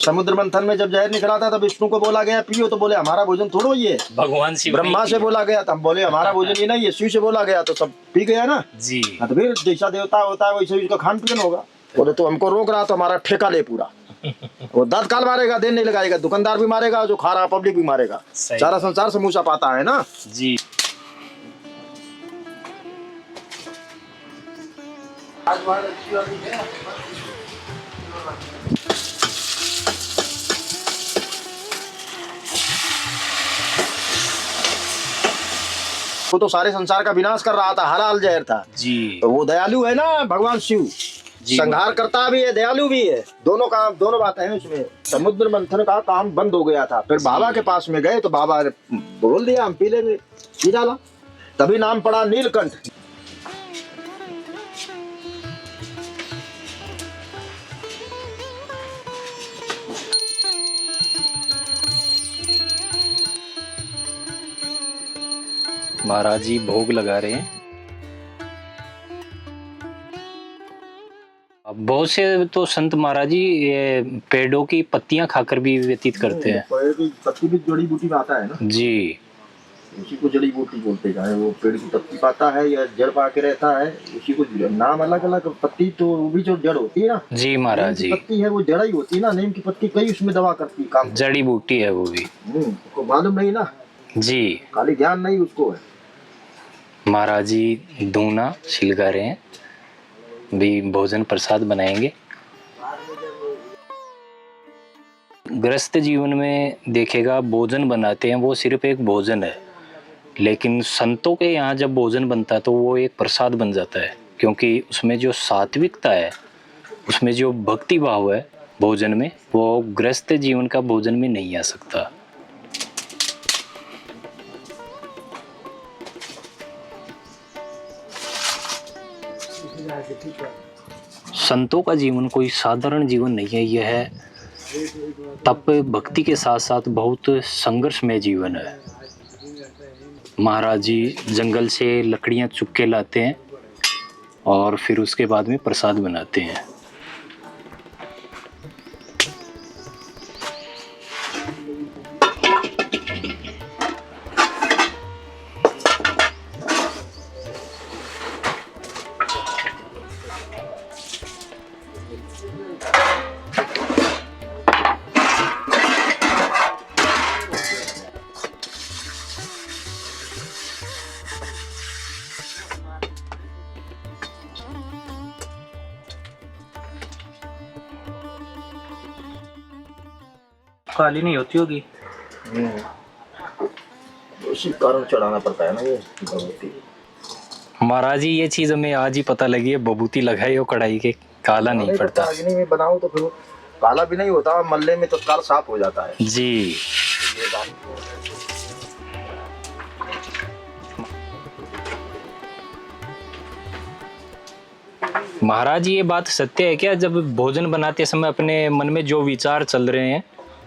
समुद्र मंथन में जब जहर निकला था तब विष्णु को बोला गया पियो, तो बोले हमारा भोजन थोड़ो ये। भगवान शिव ब्रह्मा से बोला गया तब बोले हमारा भोजन ये नहीं है। शिव से बोला गया तो सब पी गया ना जी। तो फिर जैसा देवता होता है वैसे उसका खान पीन होगा। बोले तो हमको रोक रहा तो हमारा ठेका ले पूरा। वो दांत काल मारेगा, देर नहीं लगाएगा, दुकानदार भी मारेगा, जो खा रहा पब्लिक भी मारेगा। सारा संसार समूचा पाता है ना जी। वो तो सारे संसार का विनाश कर रहा था, हलाल जहर था जी। तो वो दयालु है ना भगवान शिव, संहार करता भी है, दयालु भी है, दोनों काम, दोनों बातें हैं उसमें। समुद्र मंथन का काम बंद हो गया था, फिर बाबा के पास में गए तो बाबा ने बोल दिया हम पी लेंगे, पी डाला, तभी नाम पड़ा नीलकंठ। महाराज जी भोग लगा रहे हैं। बहुत से तो संत महाराज जी ये पेड़ों की पत्तियां खाकर भी व्यतीत करते हैं। पेड़ की पत्ती भी जड़ी बूटी में आता है ना जी, उसी को जड़ी बूटी बोलते हैं। वो पेड़ की पत्ती पाता है या जड़ पाके रहता है, उसी को नाम अलग अलग। पत्ती तो वो भी जो जड़ होती है ना जी महाराज जी, पत्ती है वो जड़ ही होती है ना। नीम की पत्ती कई उसमें दवा करती है, काम जड़ी बूटी है वो भी। उसको मालूम नहीं ना जी। खाली ज्ञान नहीं उसको है। महाराज जी दूना छिलका रहे हैं, भी भोजन प्रसाद बनाएंगे। गृहस्थ जीवन में देखेगा भोजन बनाते हैं वो सिर्फ एक भोजन है, लेकिन संतों के यहाँ जब भोजन बनता है तो वो एक प्रसाद बन जाता है, क्योंकि उसमें जो सात्विकता है, उसमें जो भक्ति भाव है भोजन में, वो गृहस्थ जीवन का भोजन में नहीं आ सकता। संतों का जीवन कोई साधारण जीवन नहीं है, यह है तप भक्ति के साथ साथ बहुत संघर्षमय जीवन है। महाराज जी जंगल से लकड़ियां चुग के लाते हैं और फिर उसके बाद में प्रसाद बनाते हैं। काली नहीं होती होगी, उसी कारण चढ़ाना पड़ता है ना ये भगवती। महाराज जी ये चीज हमें आज ही पता लगी है, बबूती लगाई हो कढ़ाई के, काला नहीं पड़ता। अग्नि में बनाओ तो फिर काला भी नहीं होता, मल्ले में तो काल साफ हो जाता है जी। महाराज जी ये बात सत्य है क्या, जब भोजन बनाते समय अपने मन में जो विचार चल रहे हैं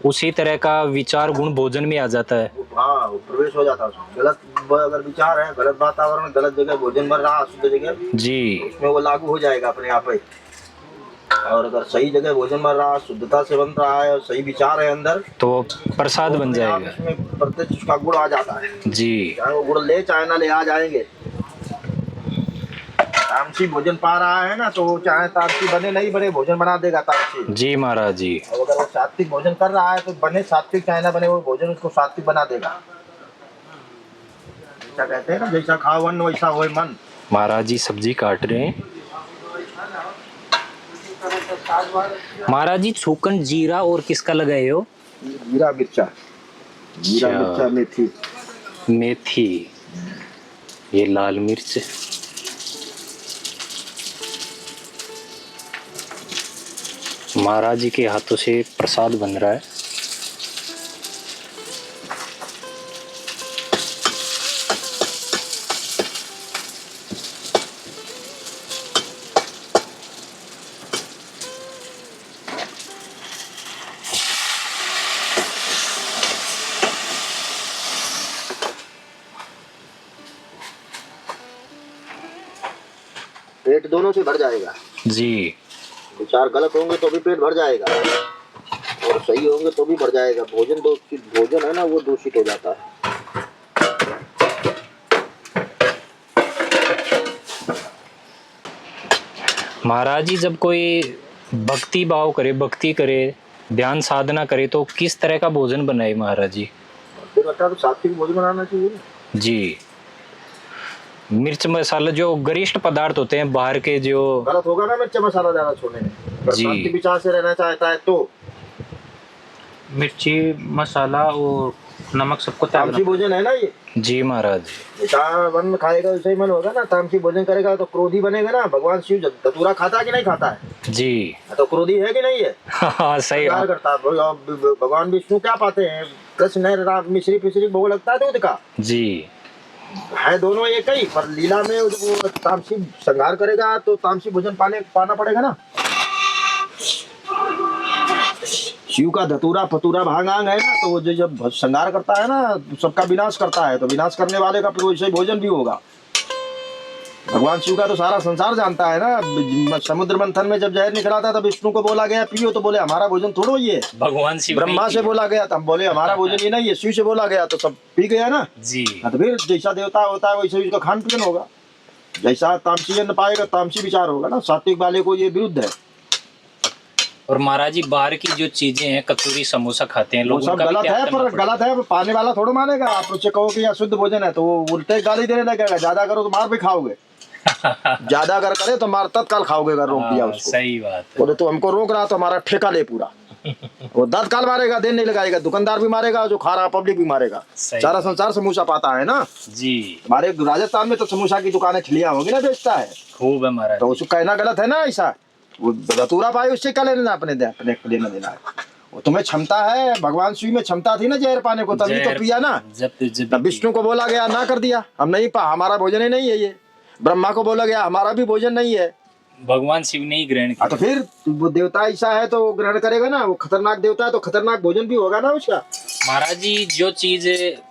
उसी तरह का विचार गुण भोजन में आ जाता है? हाँ वो प्रवेश हो जाता है। गलत अगर विचार है, गलत वातावरण, गलत जगह भोजन बन रहा, अशुद्ध जगह जी, उसमें वो लागू हो जाएगा अपने आप ही। और अगर सही जगह भोजन बन रहा, शुद्धता से बन रहा है और सही विचार है अंदर, तो प्रसाद बन जाएगा। इसमें प्रत्यक्ष उसका गुण आ जाता है जी। चाहे वो गुण ले चाहे ना ले, आ जाएंगे। तामसी भोजन पा रहा है ना तो वो चाहे तामसी बने नहीं बने भोजन बना देगा तामसी। जी महाराज जी। और अगर वो सात्विक भोजन कर रहा है तो बने सात्विक चाहे ना बने वो भोजन उसको सात्विक बना देगा। क्या कहते हैं ना, जैसा खाओ अन्न वैसा होए मन। महाराज जी सब्जी काट रहे हैं। महाराज जी छूकन जीरा और किसका लगाए हो? जीरा मिर्चा, जीरा मिर्चा, मेथी, मेथी, ये लाल मिर्च। महाराज जी के हाथों से प्रसाद बन रहा है। पेट दोनों से भर जाएगा जी। विचार गलत होंगे तो भी पेट भर जाएगा और सही होंगे तो भी बढ़ जाएगा। भोजन भोजन है ना वो दूषित हो जाता है। महाराज जी, जब कोई भक्ति भाव करे, भक्ति करे, ध्यान साधना करे तो किस तरह का भोजन बनाए महाराज जी? फिर बता तो सात्विक भोजन बनाना चाहिए ना। जी, मिर्च मसाला जो गरिष्ठ पदार्थ होते हैं बाहर के, जो गलत होगा ना मिर्च मसाला ज्यादा छोड़ने में। अगर जी। शांति विचार से रहना चाहता है तो मिर्ची मसाला और नमक सबको त्यागना। तामसी भोजन है ना ये। जी महाराज। जैसा मन खाएगा वैसे ही मन होगा ना। तामसी भोजन करेगा तो क्रोधी बनेगा ना। भगवान शिव धतूरा खाता है कि नहीं खाता है? जी। तो क्रोधी है कि नहीं है? हाँ सही। प्यार करता है। भगवान विष्णु क्या पाते हैं? कृष्ण राम मिश्री पिश्री भोग लगता है दूध का। जी है दोनों एक ही, पर लीला में जब वो तामसी संहार करेगा तो तामसी भोजन पाना पड़ेगा ना। शिव का धतूरा फतूरा भांग है ना, तो वो जो जब संहार करता है ना सबका विनाश करता है, तो विनाश करने वाले का फिर वैसे ही भोजन भी होगा। भगवान शिव का तो सारा संसार जानता है ना। समुद्र मंथन में जब जहर निकला था तब विष्णु को बोला गया पियो, तो बोले हमारा भोजन थोड़ो ये। भगवान शिव ब्रह्मा से बोला गया तब बोले हमारा भोजन ये नहीं है। शिव से बोला गया तो सब पी गया ना। जी। तो फिर जैसा देवता होता है वैसे उसका खान पीन होगा। जैसा तामसी अन्न पाएगा तामसी विचार होगा ना। सात्विक वाले को ये विरुद्ध है। और महाराज जी, बाहर की जो चीजें हैं, कचौरी समोसा खाते हैं लोग, वो सब उनका भी गलत त्याग है। करना पर पड़ेगा। गलत है, पाने वाला थोड़ा मानेगा। आप उससे कहो कि यह शुद्ध भोजन है तो वो उल्टे गाली देने लगेगा। ज्यादा करो तो मार भी खाओगे। ज्यादा अगर करे तो मार तत्काल खाओगे अगर रोक दिया उसको। सही बात है। बोले तो हमको रोक रहा तो हमारा ठेका ले पूरा। वो तत्काल मारेगा, देर नहीं लगाएगा। दुकानदार भी मारेगा, जो खा रहा पब्लिक भी मारेगा। सही। सारा संसार समोसा पाता है ना। जी। हमारे राजस्थान में तो समोसा की दुकानें ठिलियां होगी ना, बेचता है। खूब है महाराज। तो उसको कहना गलत है ना ऐसा। वो धतूरा पाए उससे क्या लेना अपने लेना देना है। वो तुम्हें क्षमता है। भगवान शिव में क्षमता थी ना जहर पाने को, तभी तो पिया ना। जब विष्णु को बोला गया ना कर दिया, हम नहीं पा, हमारा भोजन ही नहीं है ये। ब्रह्मा को बोला गया हमारा भी भोजन नहीं है। भगवान शिव ने ही ग्रहण किया। तो फिर वो देवता ऐसा है तो वो ग्रहण करेगा ना। वो खतरनाक देवता है तो खतरनाक भोजन भी होगा ना उसका। महाराज जी, जो चीज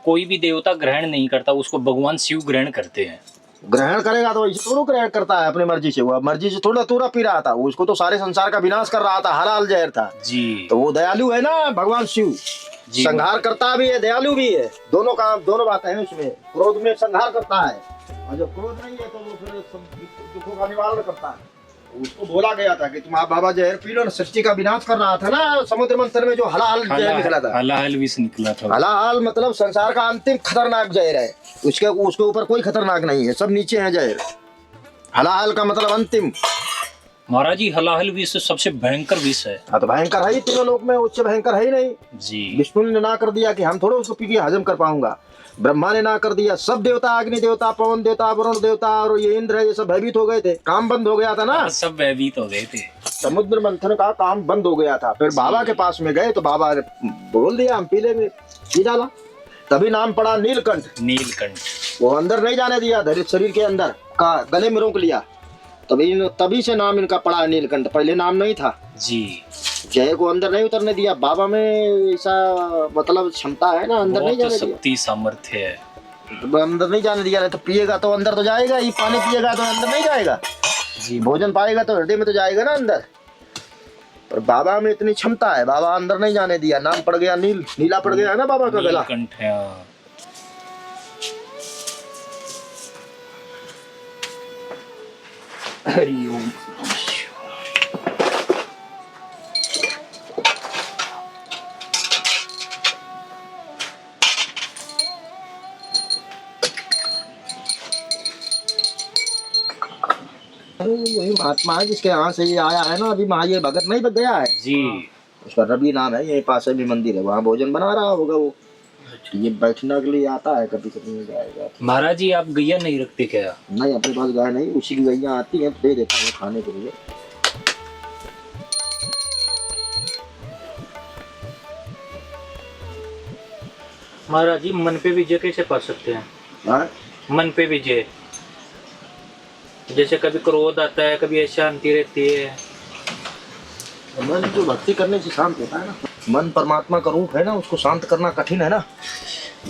कोई भी देवता ग्रहण नहीं करता उसको भगवान शिव ग्रहण करते हैं। ग्रहण करेगा तो ऐसे थोड़ा ग्रहण करता है अपनी मर्जी से। वो मर्जी से थोड़ा तूरा पी रहा था। उसको तो सारे संसार का विनाश कर रहा था, हलाल जहर था। जी। तो वो दयालु है ना भगवान शिव। संहार करता भी है, दयालु भी है। दोनों बातें हैं उसमें। क्रोध में संहार करता है, और जब क्रोध नहीं है तो वो फिर सब दुखों का निवारण करता है। उसको बोला गया था कि तुम आप बाबा जहर पी लो ना। सृष्टि का विनाश कर रहा था ना समुद्र मंथन में, जो हलाल जहर निकला था। हलाहल विष निकला था। हलाल मतलब संसार का अंतिम खतरनाक जहर है। उसके ऊपर कोई खतरनाक नहीं है, सब नीचे है जहर। हलाल का मतलब अंतिम। महाराज जी, हलाहल विष सबसे भयंकर विष है। हाँ तो भयंकर है ही तीनों लोक में, उससे भयंकर है ही नहीं। जी। विष्णु ने ना कर दिया कि हम थोड़ा उसको पी के हजम कर पाऊंगा। ब्रह्मा ने ना कर दिया। सब देवता, अग्नि देवता, पवन देवता, वरुण देवता और ये इंद्र है, ये सब भयभीत हो गए थे। काम बंद हो गया था ना। सब भयभीत हो गए थे। समुद्र मंथन का काम बंद हो गया था। फिर बाबा के पास में गए तो बाबा ने बोल दिया हम पी लेंगे। पी डाला, तभी नाम पड़ा नीलकंठ। नीलकंठ। वो अंदर नहीं जाने दिया, धरित शरीर के अंदर का गले में रोक लिया। तभी से नाम इनका पड़ा नीलकंठ। पहले नाम नहीं था। जी। जय को अंदर नहीं उतरने दिया। बाबा में ऐसा मतलब क्षमता है ना, अंदर नहीं जाने दिया। शक्ति सामर्थ्य है। अंदर नहीं जाने दिया। तो पिएगा तो अंदर तो जाएगा ही। पानी पिएगा तो अंदर नहीं जाएगा। जी। भोजन पाएगा तो हृदय में तो जाएगा ना अंदर। पर बाबा में इतनी क्षमता है, बाबा अंदर नहीं जाने दिया। नाम पड़ गया नीला पड़ गया है ना बाबा का गला। नीलकंठ है। हरि ओम। यही महात्मा है जिसके यहाँ से ये आया है ना। अभी ये भगत नहीं बच गया है जी। उसका रवि नाम है। यहीं पास भी मंदिर है, वहाँ भोजन बना रहा होगा वो। ये बैठने के लिए आता है, कभी कभी नहीं जाएगा। महाराज जी, आप गैया नहीं रखते क्या? नहीं, अपने पास गाय नहीं। उसी की गैया आती है, दे देता हूँ खाने के लिए। महाराज जी, मन पे विजय कैसे पा सकते हैं? हाँ? मन पे विजय, जैसे कभी क्रोध आता है, कभी अशांति रहती है। मन जो भक्ति करने से शांत होता है ना। मन परमात्मा का रूप है ना, उसको शांत करना कठिन है ना।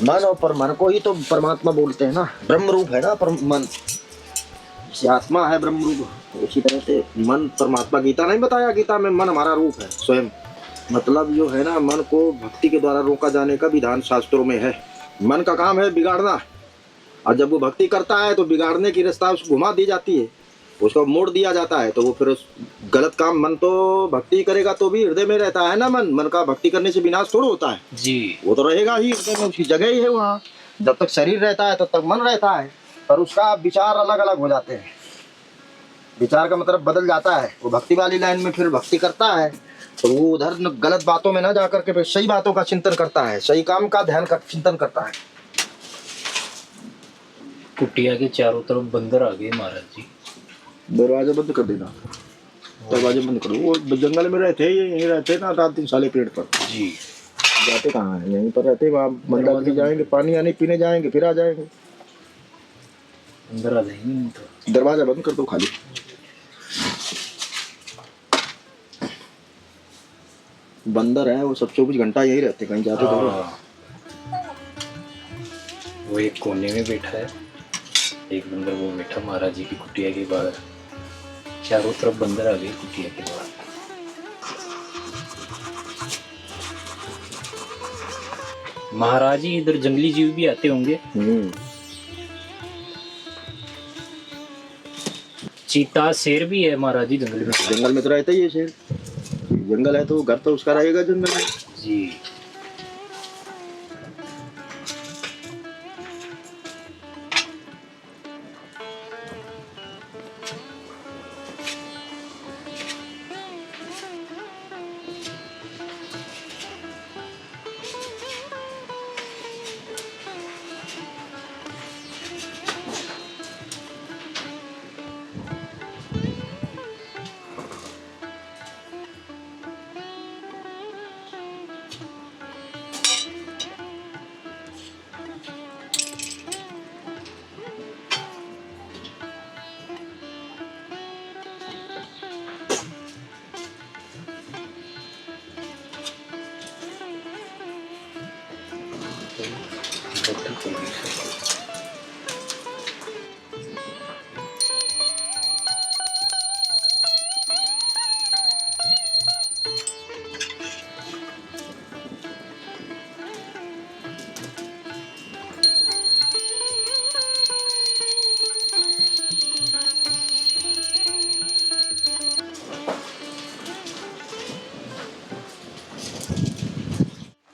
मन और मन को ही तो परमात्मा बोलते हैं ना। ब्रह्म रूप है ना मन। जैसे आत्मा है ब्रह्म रूप, उसी तरह से मन परमात्मा। गीता नहीं बताया, गीता में मन हमारा रूप है स्वयं। मतलब जो है ना, मन को भक्ति के द्वारा रोका जाने का विधान शास्त्रों में है। मन का काम है बिगाड़ना, और जब वो भक्ति करता है तो बिगाड़ने की रास्ता उसको घुमा दी जाती है, उसको मोड़ दिया जाता है। तो वो फिर उस गलत काम, मन तो भक्ति करेगा तो भी हृदय में रहता है ना। मन का भक्ति करने से विनाश थोड़ा होता है जी। वो तो रहेगा ही हृदय में, उसकी जगह ही है वहाँ। जब तक शरीर रहता है तब तक मन रहता है, पर उसका विचार अलग अलग हो जाते हैं। विचार का मतलब बदल जाता है। वो भक्ति वाली लाइन में फिर भक्ति करता है तो वो उधर गलत बातों में ना जा करके फिर सही बातों का चिंतन करता है, सही काम का ध्यान का चिंतन करता है। कुटिया के चारों तरफ बंदर आ गए महाराज जी। दरवाजा बंद कर देना, दरवाजे बंद करो। वो जंगल में रहते हैं, यहीं रहते ना, रात दिन साले पेड़ पर जी। जाते कहाँ हैं, यहीं पर रहते। वहाँ मंदिर जाएंगे, पानी आने पीने जाएंगे, फिर आ जाएंगे। अंदर आ जाएंगे नहीं तो। दरवाजा बंद कर दो खाली। बंदर है वो, सब 24 घंटा यही रहते, कहीं जाते तो। वो एक कोने में बैठा है, एक बंदर वो बैठा महाराज जी की कुटिया के बाहर। चारों तरफ बंदर आ गए कुटिया के बाहर। महाराज जी इधर जंगली जीव भी आते होंगे। चीता शेर भी है महाराज जी जंगल में। जंगल में तो रहता ही है शेर, जंगल है तो घर तो उसका रहेगा जंगल में। जी।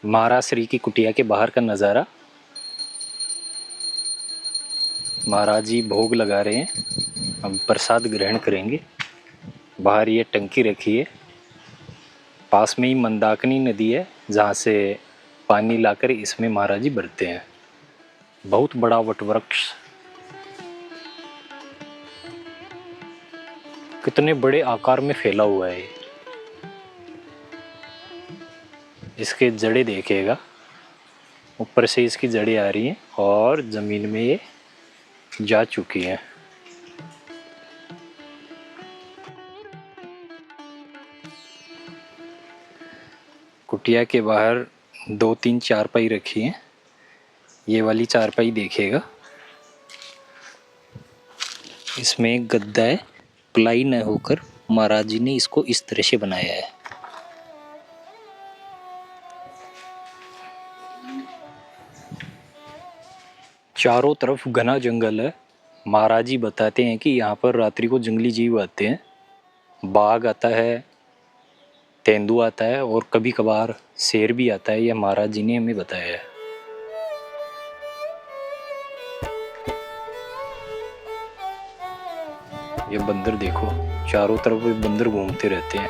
महाराज श्री की कुटिया के बाहर का नज़ारा। महाराज जी भोग लगा रहे हैं, हम प्रसाद ग्रहण करेंगे। बाहर ये टंकी रखी है, पास में ही मंदाकिनी नदी है जहाँ से पानी लाकर इसमें महाराज जी भरते हैं। बहुत बड़ा वटवृक्ष, कितने बड़े आकार में फैला हुआ है। इसके जड़ें देखिएगा, ऊपर से इसकी जड़ें आ रही हैं और ज़मीन में ये जा चुकी हैं। कुटिया के बाहर 2-3 चारपाई रखी हैं। ये वाली चारपाई देखिएगा, इसमें एक गद्दा है, प्लाई न होकर महाराज जी ने इसको इस तरह से बनाया है। चारों तरफ घना जंगल है। महाराज जी बताते हैं कि यहाँ पर रात्रि को जंगली जीव आते हैं, बाघ आता है, तेंदुआ आता है और कभी कभार शेर भी आता है। यह महाराज जी ने हमें बताया है। ये बंदर देखो, चारों तरफ बंदर घूमते रहते हैं।